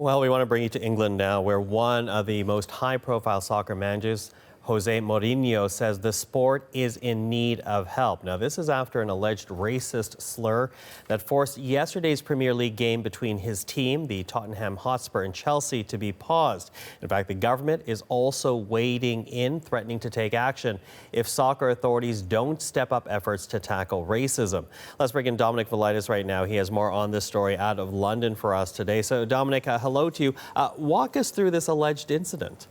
Well, we want to bring you to England now, where one of the most high-profile soccer managers, Jose Mourinho, says the sport is in need of help. Now, this is after an alleged racist slur that forced yesterday's Premier League game between his team, the Tottenham Hotspur, and Chelsea to be paused. In fact, the government is also wading in, threatening to take action if soccer authorities don't step up efforts to tackle racism. Let's bring in Dominic Velitis right now. He has more on this story out of London for us today. So, Dominic, hello to you. Walk us through this alleged incident.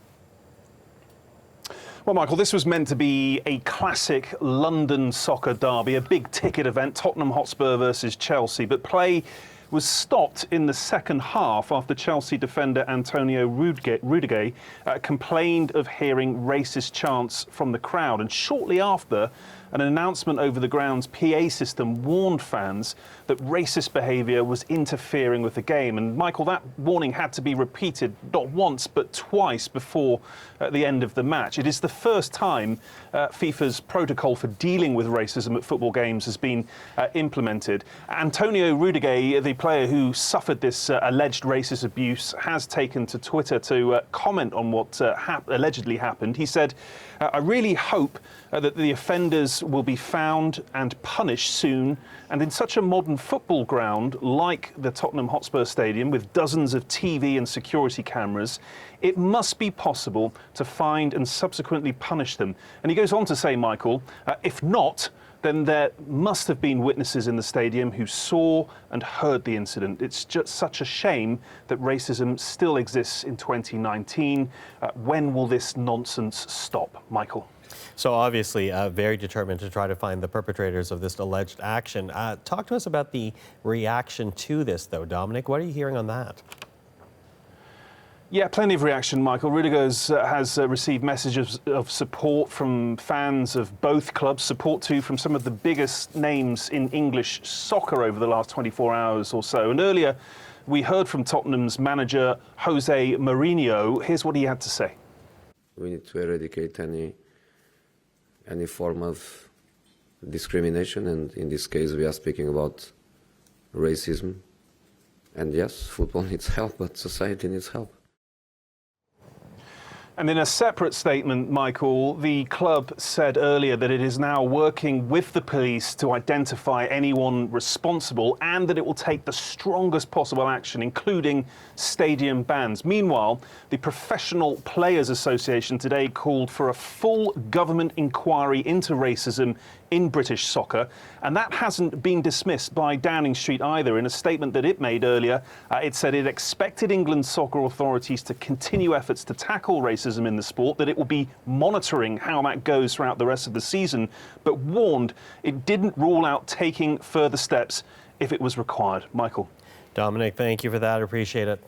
Well, Michael, this was meant to be a classic London soccer derby, a big-ticket event, Tottenham Hotspur versus Chelsea, but play was stopped in the second half after Chelsea defender Antonio Rudiger complained of hearing racist chants from the crowd. And shortly after, an announcement over the ground's PA system warned fans that racist behaviour was interfering with the game. And, Michael, that warning had to be repeated not once but twice before the end of the match. It is the first time FIFA's protocol for dealing with racism at football games has been implemented. Antonio Rudiger, the player who suffered this alleged racist abuse, has taken to Twitter to comment on what allegedly happened. He said, "I really hope that the offenders will be found and punished soon, and in such a modern football ground like the Tottenham Hotspur Stadium with dozens of TV and security cameras, it must be possible to find and subsequently punish them." And he goes on to say, Michael, if not, then there must have been witnesses in the stadium who saw and heard the incident. It's just such a shame that racism still exists in 2019. When will this nonsense stop, Michael? So obviously very determined to try to find the perpetrators of this alleged action. Talk to us about the reaction to this, though, Dominic. What are you hearing on that? Yeah, plenty of reaction, Michael. Rudiger has received messages of support from fans of both clubs, support too from some of the biggest names in English soccer over the last 24 hours or so. And earlier, we heard from Tottenham's manager, Jose Mourinho. Here's what he had to say. We need to eradicate any form of discrimination, and in this case we are speaking about racism. And yes, football needs help, but society needs help. And in a separate statement, Michael, the club said earlier that it is now working with the police to identify anyone responsible and that it will take the strongest possible action, including stadium bans. Meanwhile, the Professional Players Association today called for a full government inquiry into racism in British soccer, and that hasn't been dismissed by Downing Street either. In a statement that it made earlier, it said it expected England's soccer authorities to continue efforts to tackle racism in the sport, that it will be monitoring how that goes throughout the rest of the season, but warned it didn't rule out taking further steps if it was required. Michael. Dominic, thank you for that. Appreciate it.